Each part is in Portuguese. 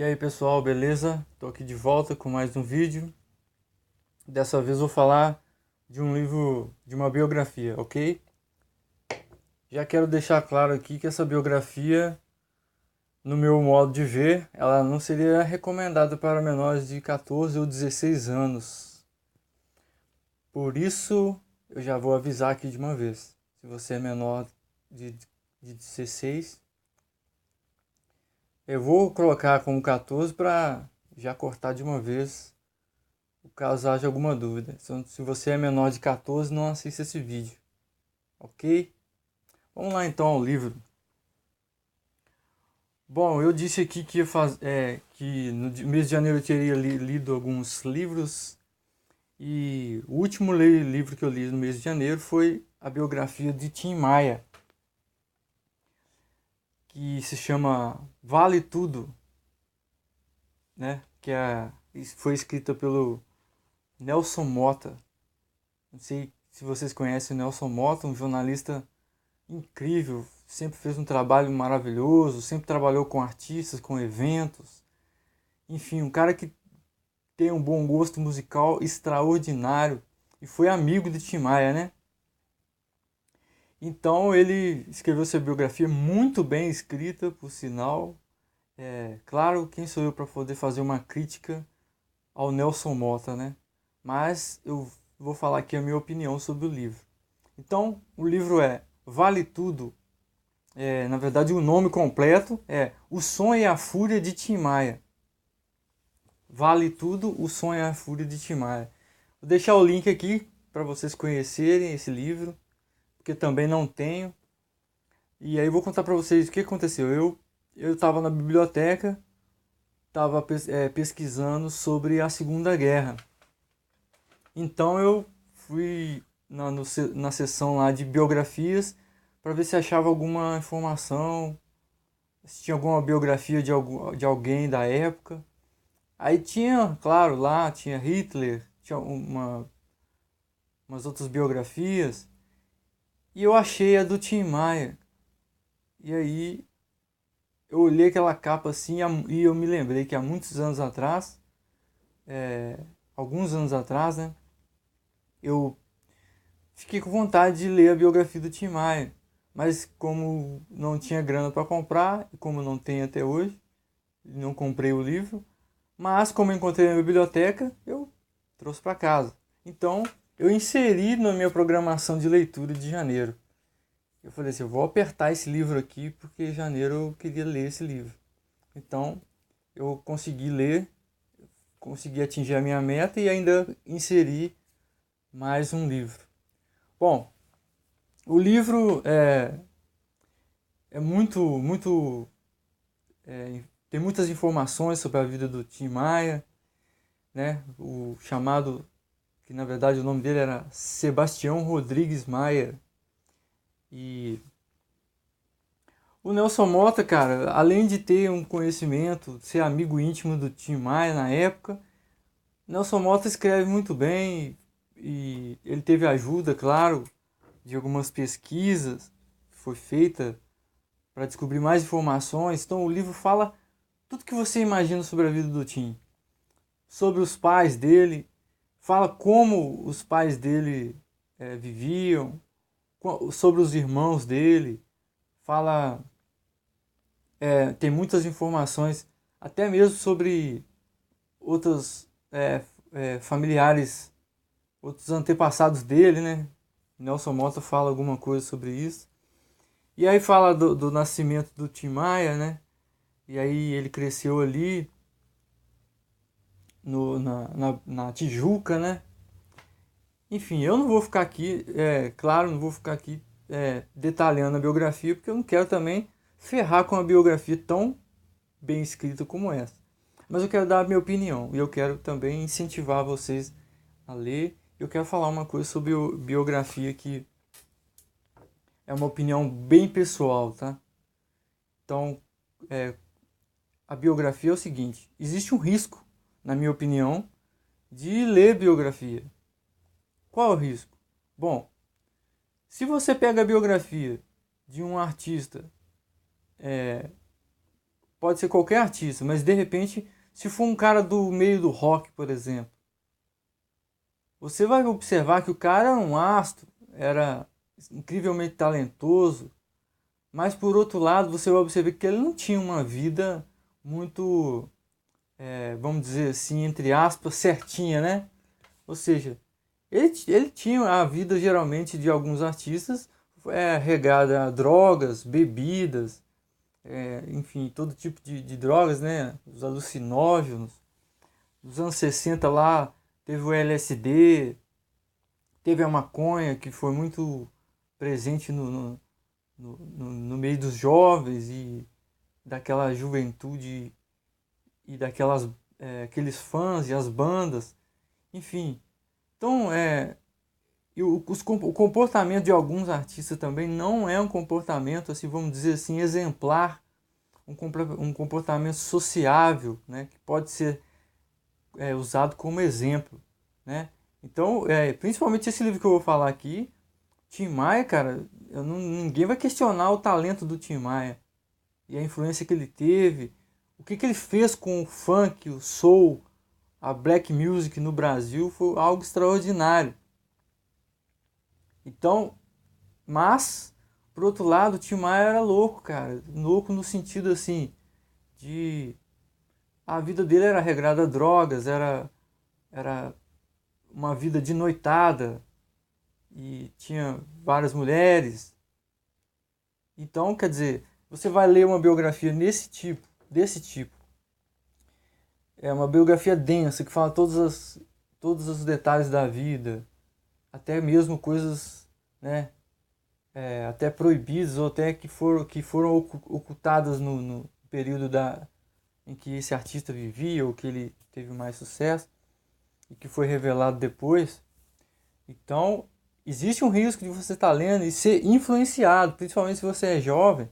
E aí pessoal, beleza? Tô aqui de volta com mais um vídeo. Dessa vez vou falar de um livro, de uma biografia, ok? Já quero deixar claro aqui que essa biografia, no meu modo de ver, ela não seria recomendada para menores de 14 ou 16 anos. Por isso, eu já vou avisar aqui de uma vez. Se você é menor de 16, eu vou colocar como 14 para já cortar de uma vez caso haja alguma dúvida. Se você é menor de 14, não assista esse vídeo, ok? Vamos lá então ao livro. Bom, eu disse aqui que, que no mês de janeiro eu teria lido alguns livros. E o último livro que eu li no mês de janeiro foi a biografia de Tim Maia, que se chama Vale Tudo, né? Foi escrita pelo Nelson Motta. Não sei se vocês conhecem o Nelson Motta, um jornalista incrível, sempre fez um trabalho maravilhoso, sempre trabalhou com artistas, com eventos. Enfim, um cara que tem um bom gosto musical extraordinário e foi amigo de Tim Maia, né? Então ele escreveu sua biografia muito bem escrita, por sinal. Claro, quem sou eu para poder fazer uma crítica ao Nelson Motta, né? Mas eu vou falar aqui a minha opinião sobre o livro. Então, o livro é Vale Tudo. Na verdade, o nome completo é O Sonho e a Fúria de Tim Maia. Vale Tudo, O Sonho e a Fúria de Tim Maia. Vou deixar o link aqui para vocês conhecerem esse livro, porque também não tenho. E aí vou contar para vocês o que aconteceu. Eu estava na biblioteca, estava pesquisando sobre a Segunda Guerra. Então eu fui na seção lá de biografias para ver se achava alguma informação, se tinha alguma biografia de alguém da época. Aí tinha, claro, lá tinha Hitler, tinha umas outras biografias, e eu achei a do Tim Maia. E aí eu olhei aquela capa assim e eu me lembrei que há muitos anos atrás, alguns anos atrás, né, eu fiquei com vontade de ler a biografia do Tim Maia. Mas como não tinha grana para comprar, e como não tem até hoje, não comprei o livro. Mas como eu encontrei na biblioteca, eu trouxe para casa. Então, eu inseri na minha programação de leitura de janeiro. Eu falei assim, eu vou apertar esse livro aqui porque em janeiro eu queria ler esse livro. Então, eu consegui ler, consegui atingir a minha meta e ainda inseri mais um livro. Bom, o livro é tem muitas informações sobre a vida do Tim Maia, né? O chamado, que na verdade o nome dele era Sebastião Rodrigues Maia. E o Nelson Motta, cara, além de ter um conhecimento, ser amigo íntimo do Tim Maia na época, Nelson Motta escreve muito bem e ele teve ajuda, claro, de algumas pesquisas que foi feita para descobrir mais informações. Então o livro fala tudo que você imagina sobre a vida do Tim, sobre os pais dele, fala como os pais dele viviam, sobre os irmãos dele, fala, tem muitas informações, até mesmo sobre outros familiares, outros antepassados dele, né? Nelson Motta fala alguma coisa sobre isso. E aí fala do nascimento do Tim Maia, né? E aí ele cresceu ali na Tijuca, né? Enfim, eu não vou ficar aqui, claro, não vou ficar aqui detalhando a biografia, porque eu não quero também ferrar com uma biografia tão bem escrita como essa. Mas eu quero dar a minha opinião e eu quero também incentivar vocês a ler. Eu quero falar uma coisa sobre biografia que é uma opinião bem pessoal, tá? Então, a biografia é o seguinte: existe um risco, na minha opinião, de ler biografia. Qual é o risco? Bom, se você pega a biografia de um artista, pode ser qualquer artista, mas de repente, se for um cara do meio do rock, por exemplo, você vai observar que o cara era um astro, era incrivelmente talentoso, mas por outro lado você vai observar que ele não tinha uma vida muito, vamos dizer assim, entre aspas, certinha, né? Ou seja, ele tinha a vida geralmente de alguns artistas regada a drogas, bebidas, enfim, todo tipo de drogas, né? Os alucinógenos. Nos anos 60 lá teve o LSD, teve a maconha que foi muito presente no meio dos jovens e daquela juventude e aqueles fãs e as bandas, enfim. Então, o comportamento de alguns artistas também não é um comportamento, assim, vamos dizer assim, exemplar, um comportamento sociável, né, que pode ser usado como exemplo, né? Então, principalmente esse livro que eu vou falar aqui, Tim Maia, cara, ninguém vai questionar o talento do Tim Maia e a influência que ele teve, o que ele fez com o funk, o soul, a black music no Brasil foi algo extraordinário. Então, mas, por outro lado, o Tim Maia era louco, cara. Louco no sentido, assim, de... A vida dele era regrada a drogas, era uma vida de noitada e tinha várias mulheres. Então, quer dizer, você vai ler uma biografia desse tipo. É uma biografia densa, que fala todos os detalhes da vida, até mesmo coisas, né, até proibidas ou até que foram ocultadas no período em que esse artista vivia ou que ele teve mais sucesso e que foi revelado depois. Então, existe um risco de você estar lendo e ser influenciado, principalmente se você é jovem.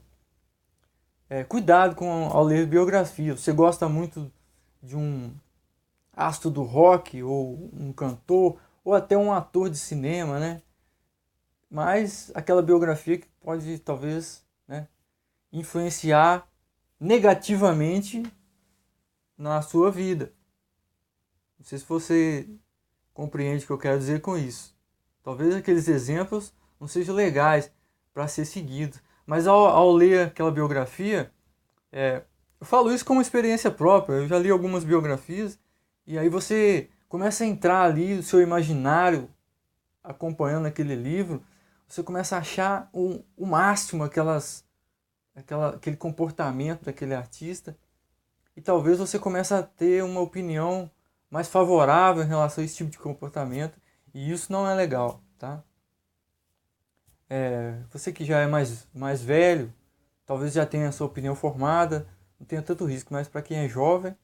Cuidado ao ler biografia. Você gosta muito de um astro do rock ou um cantor ou até um ator de cinema, né? Mas aquela biografia que pode talvez, né, influenciar negativamente na sua vida. Não sei se você compreende o que eu quero dizer com isso. Talvez aqueles exemplos não sejam legais para ser seguidos, mas ao ler aquela biografia, eu falo isso como experiência própria. Eu já li algumas biografias e aí você começa a entrar ali no seu imaginário acompanhando aquele livro, você começa a achar o máximo aquele comportamento daquele artista e talvez você comece a ter uma opinião mais favorável em relação a esse tipo de comportamento e isso não é legal, tá? Você que já é mais velho, talvez já tenha a sua opinião formada, não tenha tanto risco, mas para quem é jovem,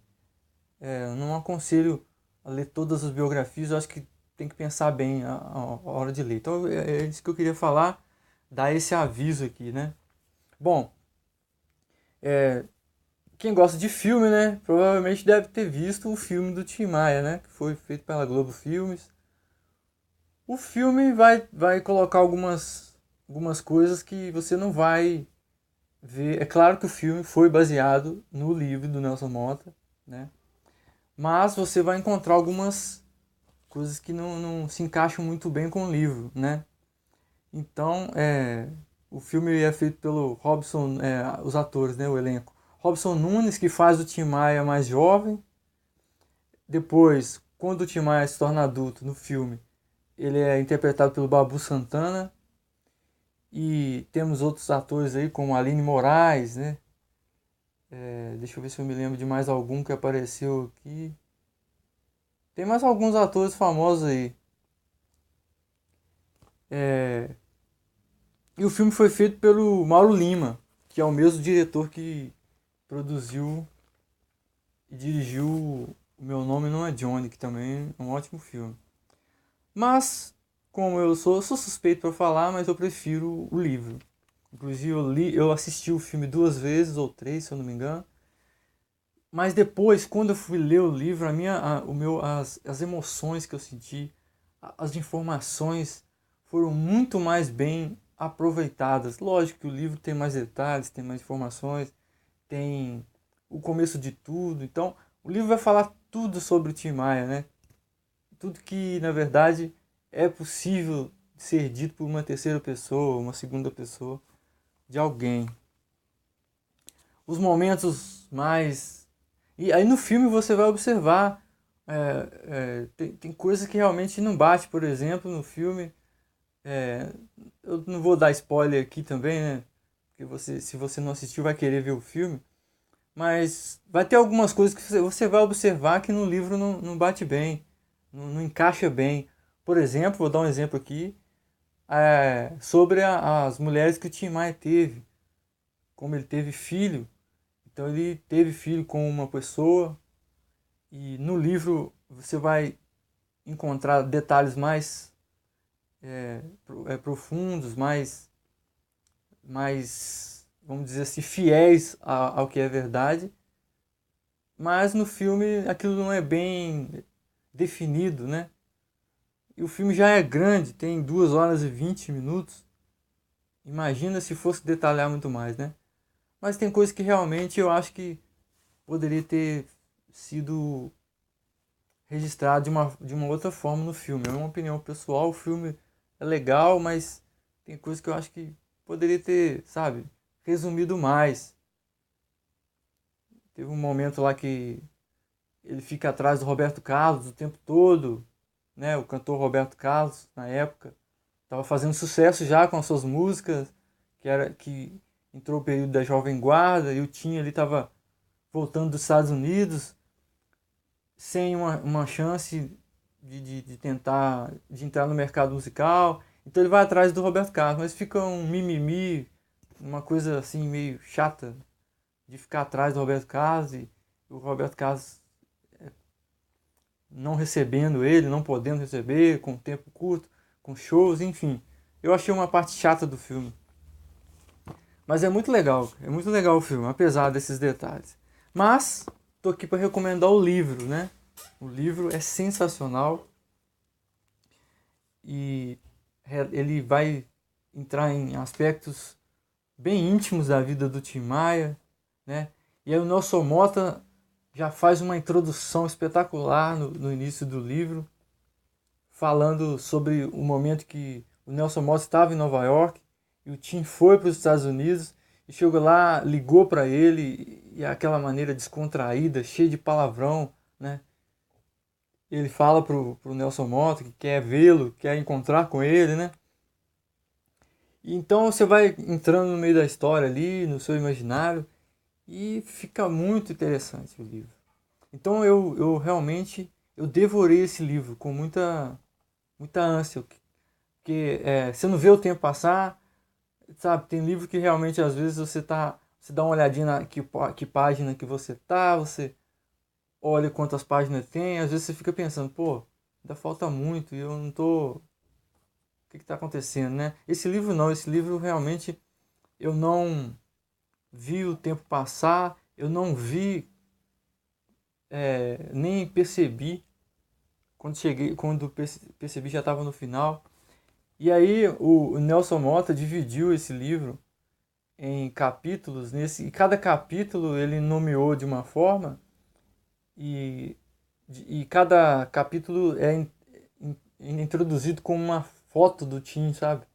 eu não aconselho a ler todas as biografias, eu acho que tem que pensar bem a hora de ler. Então é isso que eu queria falar, dar esse aviso aqui, né? Bom, quem gosta de filme, né, provavelmente deve ter visto o filme do Tim Maia, né, que foi feito pela Globo Filmes. O filme vai colocar algumas coisas que você não vai ver. É claro que o filme foi baseado no livro do Nelson Motta, né? Mas você vai encontrar algumas coisas que não se encaixam muito bem com o livro, né? Então, o filme é feito pelo Robson, os atores, né, o elenco. Robson Nunes, que faz o Tim Maia mais jovem. Depois, quando o Tim Maia se torna adulto no filme, ele é interpretado pelo Babu Santana. E temos outros atores aí, como Aline Moraes, né? Deixa eu ver se eu me lembro de mais algum que apareceu aqui. Tem mais alguns atores famosos aí. E o filme foi feito pelo Mauro Lima, que é o mesmo diretor que produziu e dirigiu O Meu Nome Não é Johnny, que também é um ótimo filme. Mas, como eu sou suspeito para falar, mas eu prefiro o livro. Inclusive eu assisti o filme 2 vezes ou 3, se eu não me engano. Mas depois, quando eu fui ler o livro, as emoções que eu senti, as informações foram muito mais bem aproveitadas. Lógico que o livro tem mais detalhes, tem mais informações, tem o começo de tudo. Então, o livro vai falar tudo sobre o Tim Maia, né? Tudo que, na verdade, é possível ser dito por uma terceira pessoa, uma segunda pessoa de alguém. Os momentos mais... E aí no filme você vai observar, tem coisas que realmente não bate, por exemplo, no filme. Eu não vou dar spoiler aqui também, né? Porque se você não assistiu, vai querer ver o filme. Mas vai ter algumas coisas que você vai observar que no livro não bate bem, não encaixa bem. Por exemplo, vou dar um exemplo aqui, sobre as mulheres que o Tim Maia teve. Como ele teve filho. Então ele teve filho com uma pessoa. E no livro você vai encontrar detalhes mais profundos, mais, vamos dizer assim, fiéis ao que é verdade. Mas no filme aquilo não é bem definido, né? E o filme já é grande, tem 2 horas e 20 minutos. Imagina se fosse detalhar muito mais, né? Mas tem coisas que realmente eu acho que poderia ter sido registrado de uma outra forma no filme. É uma opinião pessoal, o filme é legal, mas tem coisas que eu acho que poderia ter, sabe, resumido mais. Teve um momento lá que ele fica atrás do Roberto Carlos o tempo todo, né? O cantor Roberto Carlos, na época, estava fazendo sucesso já com as suas músicas, que entrou o período da Jovem Guarda, e o Tim ele estava voltando dos Estados Unidos, sem uma chance de tentar de entrar no mercado musical. Então ele vai atrás do Roberto Carlos, mas fica um mimimi, uma coisa assim meio chata de ficar atrás do Roberto Carlos e o Roberto Carlos não recebendo ele, não podendo receber, com tempo curto, com shows, enfim. Eu achei uma parte chata do filme. Mas é muito legal o filme, apesar desses detalhes. Mas tô aqui para recomendar o livro, né? O livro é sensacional e ele vai entrar em aspectos bem íntimos da vida do Tim Maia, né? E aí o Nelson Motta já faz uma introdução espetacular no início do livro, falando sobre o momento que o Nelson Motta estava em Nova York e o Tim foi para os Estados Unidos e chegou lá, ligou para ele e aquela maneira descontraída, cheia de palavrão, né? Ele fala pro Nelson Motta que quer vê-lo, quer encontrar com ele, né? E então você vai entrando no meio da história ali, no seu imaginário, e fica muito interessante o livro. Então eu realmente eu devorei esse livro com muita ânsia, porque você não vê o tempo passar, sabe? Tem livro que realmente às vezes você dá uma olhadinha que página que você olha quantas páginas tem, às vezes você fica pensando, pô, ainda falta muito e eu não tô, o que está acontecendo, né? Esse livro não, esse livro realmente eu não vi o tempo passar, eu não vi, nem percebi quando percebi já estava no final. E aí o Nelson Motta dividiu esse livro em capítulos, e cada capítulo ele nomeou de uma forma e, e cada capítulo introduzido com uma foto do Tim, sabe?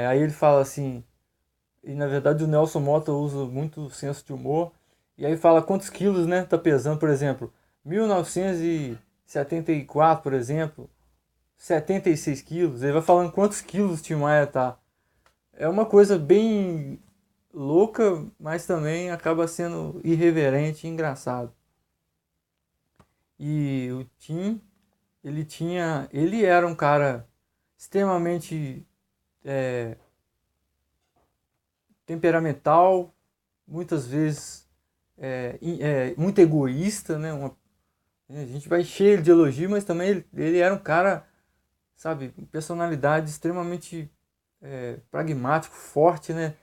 Aí ele fala assim, e na verdade o Nelson Motta usa muito senso de humor, e aí fala quantos quilos, né, tá pesando, por exemplo, 1974, por exemplo, 76 quilos, ele vai falando quantos quilos o Tim Maia tá. É uma coisa bem louca, mas também acaba sendo irreverente e engraçado. E o Tim, ele era um cara extremamente temperamental, muitas vezes muito egoísta, né? A gente vai cheio de elogio, mas também ele era um cara, sabe, personalidade extremamente pragmático, forte, né?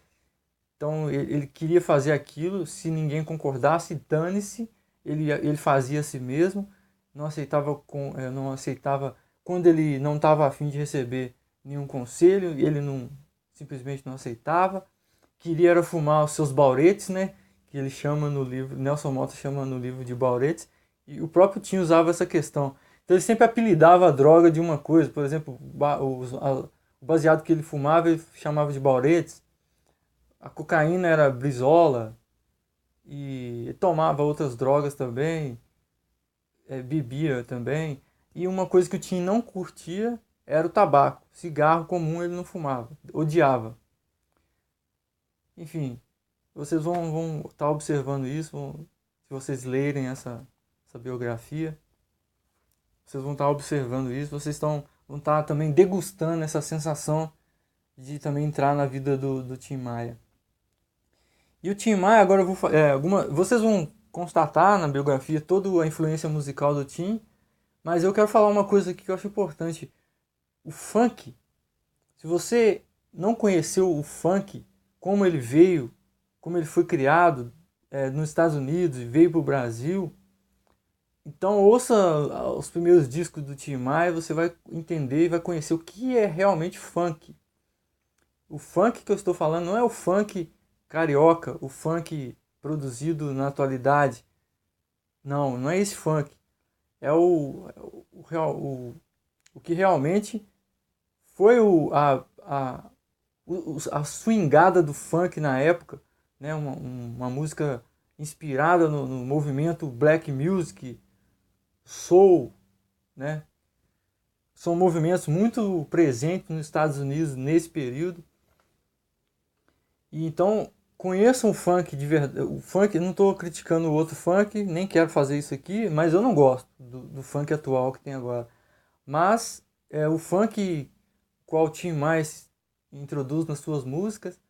Então ele queria fazer aquilo, se ninguém concordasse, dane-se, ele fazia a si mesmo, não aceitava quando ele não estava a fim de receber nenhum conselho, ele não simplesmente não aceitava. Queria era fumar os seus bauretes, né? que ele chama no livro, Nelson Motta chama no livro de Bauretes, e o próprio Tim usava essa questão. Então ele sempre apelidava a droga de uma coisa, por exemplo, o baseado que ele fumava ele chamava de Bauretes, a cocaína era Brizola, e tomava outras drogas também, bebia também. E uma coisa que o Tim não curtia era o tabaco. Cigarro comum ele não fumava, odiava. Enfim, vocês vão estar observando isso, se vocês lerem essa biografia, vocês vão estar observando isso, vocês vão estar também degustando essa sensação de também entrar na vida do Tim Maia. E o Tim Maia, agora eu vou vocês vão constatar na biografia toda a influência musical do Tim, mas eu quero falar uma coisa aqui que eu acho importante. O funk, se você não conheceu o funk, como ele veio, como ele foi criado nos Estados Unidos e veio para o Brasil, então ouça os primeiros discos do Tim Maia, você vai entender e vai conhecer o que é realmente funk. O funk que eu estou falando não é o funk carioca, o funk produzido na atualidade. Não, não é esse funk. É o que realmente foi a swingada do funk na época, né? Uma música inspirada no movimento black music, soul, né? São movimentos muito presentes nos Estados Unidos nesse período. E então conheçam o funk de verdade. O funk, não estou criticando o outro funk, nem quero fazer isso aqui, mas eu não gosto do funk atual que tem agora. Mas o funk qual o Tim Maia introduz nas suas músicas,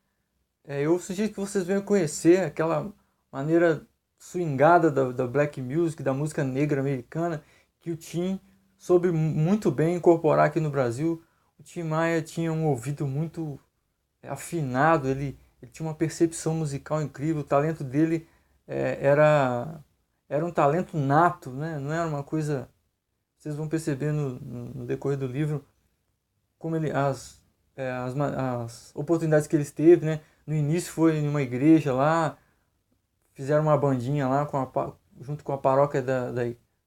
eu sugiro que vocês venham conhecer aquela maneira swingada da black music, da música negra americana, que o Tim soube muito bem incorporar aqui no Brasil. O Tim Maia tinha um ouvido muito afinado, ele tinha uma percepção musical incrível, o talento dele era um talento nato, né? Não era uma coisa... Vocês vão perceber no decorrer do livro como as oportunidades que ele teve, né? No início foi em uma igreja lá, fizeram uma bandinha lá junto com a paróquia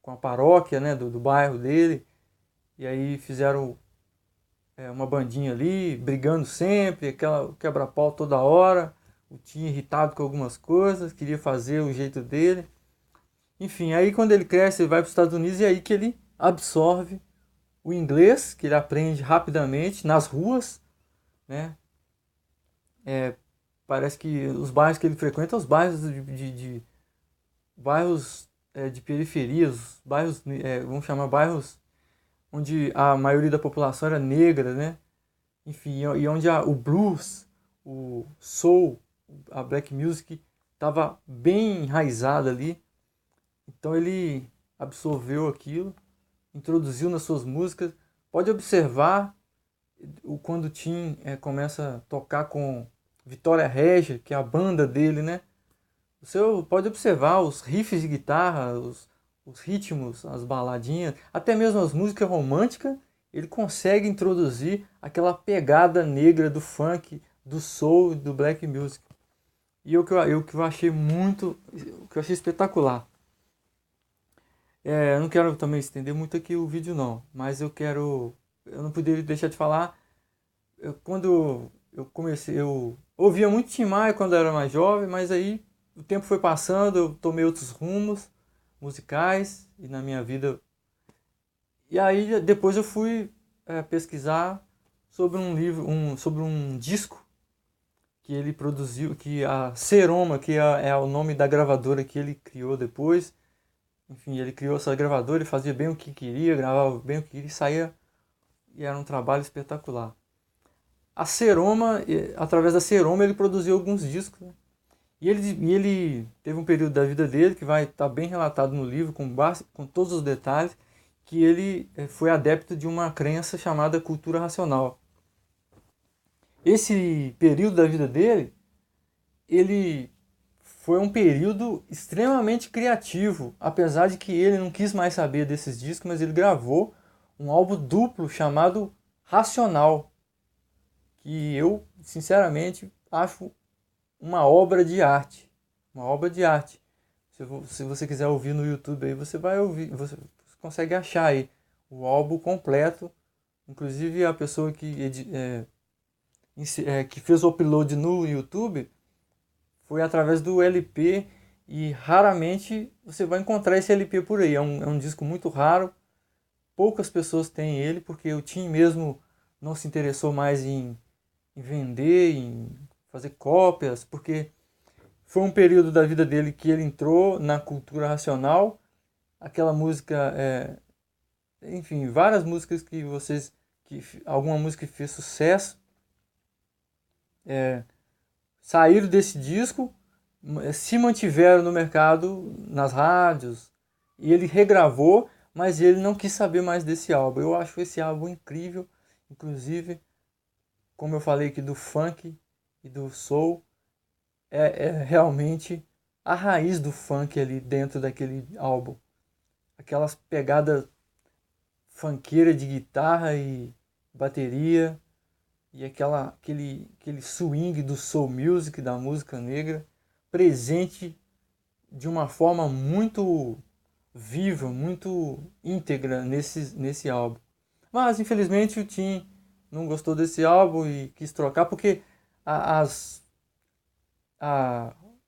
com a paróquia, né? do bairro dele, e aí fizeram uma bandinha ali, brigando sempre, aquela quebra-pau toda hora, o Tim irritado com algumas coisas, queria fazer o jeito dele. Enfim, aí quando ele cresce, ele vai para os Estados Unidos e é aí que ele absorve o inglês, que ele aprende rapidamente nas ruas, né? Parece que os bairros que ele frequenta são os bairros bairros de periferias, bairros, vamos chamar bairros onde a maioria da população era negra, né? Enfim, e onde o blues, o soul, a black music estava bem enraizada ali. Então ele absorveu aquilo, introduziu nas suas músicas. Pode observar quando o Tim começa a tocar com Vitória Regia, que é a banda dele, né? Você pode observar os riffs de guitarra, os ritmos, as baladinhas, até mesmo as músicas românticas, ele consegue introduzir aquela pegada negra do funk, do soul, do black music. E o que eu achei o que eu achei espetacular. Eu não quero também estender muito aqui o vídeo não, mas eu não poderia deixar de falar, quando eu comecei, eu ouvia muito Tim Maia quando eu era mais jovem, mas aí o tempo foi passando, eu tomei outros rumos musicais e na minha vida. E aí depois eu fui pesquisar sobre um livro, sobre um disco que ele produziu, que a Seroma, que é o nome da gravadora que ele criou depois. Enfim, ele criou essa gravadora, ele fazia bem o que queria, gravava bem o que queria e saía, e era um trabalho espetacular. A Seroma, através da Seroma, ele produziu alguns discos, né? E ele teve um período da vida dele, que vai estar bem relatado no livro, com todos os detalhes, que ele foi adepto de uma crença chamada cultura racional. Esse período da vida dele, ele foi um período extremamente criativo, apesar de que ele não quis mais saber desses discos, mas ele gravou um álbum duplo chamado Racional, que eu, sinceramente, acho uma obra de arte, uma obra de arte. Se você quiser ouvir no YouTube aí, você vai ouvir, você consegue achar aí o álbum completo. Inclusive a pessoa que fez o upload no YouTube foi através do LP e raramente você vai encontrar esse LP por aí. É um disco muito raro, poucas pessoas têm ele, porque o Tim mesmo não se interessou mais em vender, em fazer cópias, porque foi um período da vida dele que ele entrou na cultura racional. Aquela música, enfim, várias músicas alguma música que fez sucesso, saíram desse disco, se mantiveram no mercado, nas rádios, e ele regravou, mas ele não quis saber mais desse álbum. Eu acho esse álbum incrível, inclusive, como eu falei aqui do funk e do soul, é realmente a raiz do funk ali dentro daquele álbum. Aquelas pegadas funkeiras de guitarra e bateria, e aquele swing do soul music, da música negra, presente de uma forma muito viva, muito íntegra nesse álbum. Mas infelizmente o Tim não gostou desse álbum e quis trocar, porque a- as,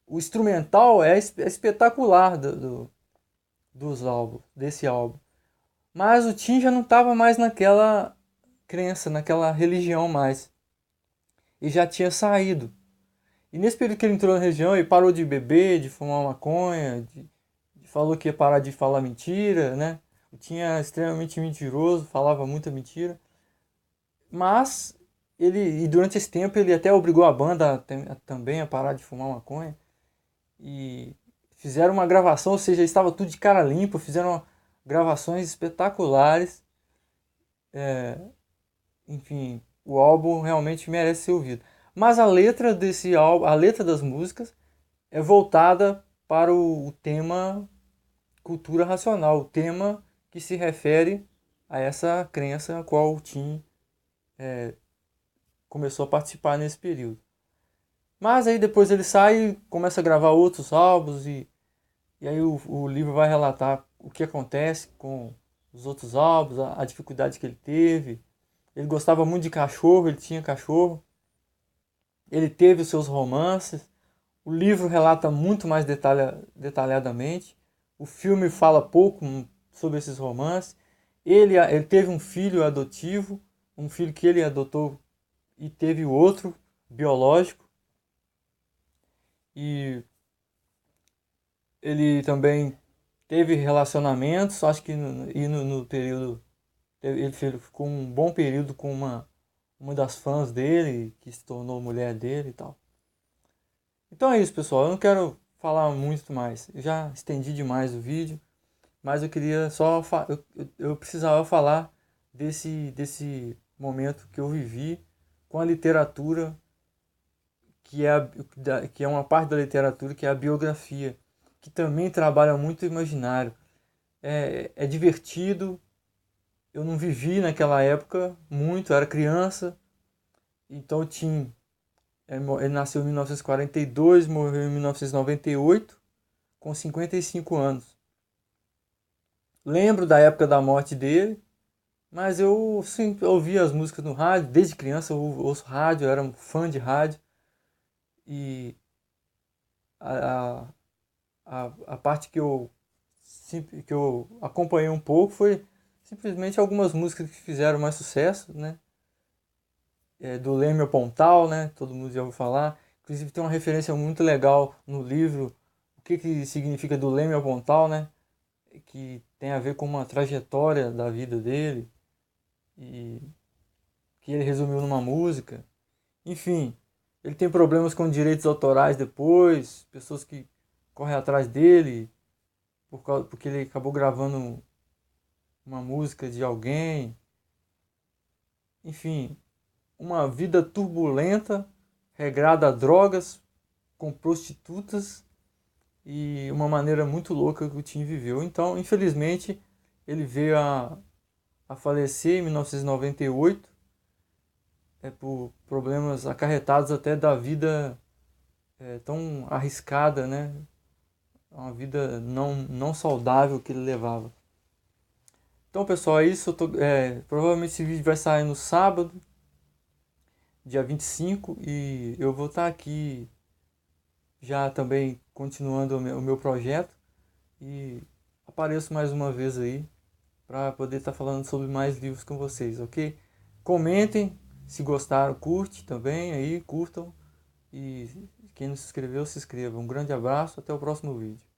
o instrumental é espetacular dos álbuns, desse álbum. Mas o Tim já não estava mais naquela crença, naquela religião mais. E já tinha saído. E nesse período que ele entrou na região, ele parou de beber, de fumar maconha, falou que ia parar de falar mentira, né? O Tim era extremamente mentiroso, falava muita mentira. Mas e durante esse tempo ele até obrigou a banda também a parar de fumar maconha. E fizeram uma gravação, ou seja, estava tudo de cara limpa, fizeram gravações espetaculares. Enfim, o álbum realmente merece ser ouvido. Mas a letra desse álbum, a letra das músicas é voltada para o tema cultura racional, o tema que se refere a essa crença a qual o Tim começou a participar nesse período. Mas aí depois ele sai, começa a gravar outros álbuns e aí o livro vai relatar o que acontece com os outros álbuns, a dificuldade que ele teve. Ele gostava muito de cachorro, ele tinha cachorro. Ele teve os seus romances. O livro relata muito mais detalhadamente. O filme fala pouco sobre esses romances. Ele teve um filho adotivo, um filho que ele adotou e teve o outro, biológico. E ele também teve relacionamentos, acho que no período. Ele ficou um bom período com uma das fãs dele, que se tornou mulher dele e tal. Então é isso, pessoal. Eu não quero falar muito mais. Eu já estendi demais o vídeo, mas eu queria só. Eu precisava falar desse momento que eu vivi com a literatura, que é uma parte da literatura que é a biografia, que também trabalha muito o imaginário. É divertido. Eu não vivi naquela época muito, eu era criança, então ele nasceu em 1942, morreu em 1998, com 55 anos. Lembro da época da morte dele, mas eu sempre ouvia as músicas no rádio, desde criança eu ouço rádio, eu era um fã de rádio, e a, a parte que eu acompanhei um pouco foi simplesmente algumas músicas que fizeram mais sucesso, né? Do Leme ao Pontal, né? Todo mundo já ouviu falar. Inclusive tem uma referência muito legal no livro, o que significa do Leme ao Pontal, né? Que tem a ver com uma trajetória da vida dele e que ele resumiu numa música. Enfim, ele tem problemas com direitos autorais depois, pessoas que correm atrás dele porque ele acabou gravando uma música de alguém. Enfim, uma vida turbulenta, regrada a drogas, com prostitutas e uma maneira muito louca que o Tim viveu. Então, infelizmente, ele veio a falecer em 1998 por problemas acarretados até da vida tão arriscada, né? Uma vida não saudável que ele levava. Então, pessoal, é isso. Provavelmente esse vídeo vai sair no sábado, dia 25, e eu vou estar aqui já também continuando o meu projeto e apareço mais uma vez aí para poder estar falando sobre mais livros com vocês, ok? Comentem se gostaram, curte também aí, curtam, e quem não se inscreveu, se inscreva. Um grande abraço, até o próximo vídeo.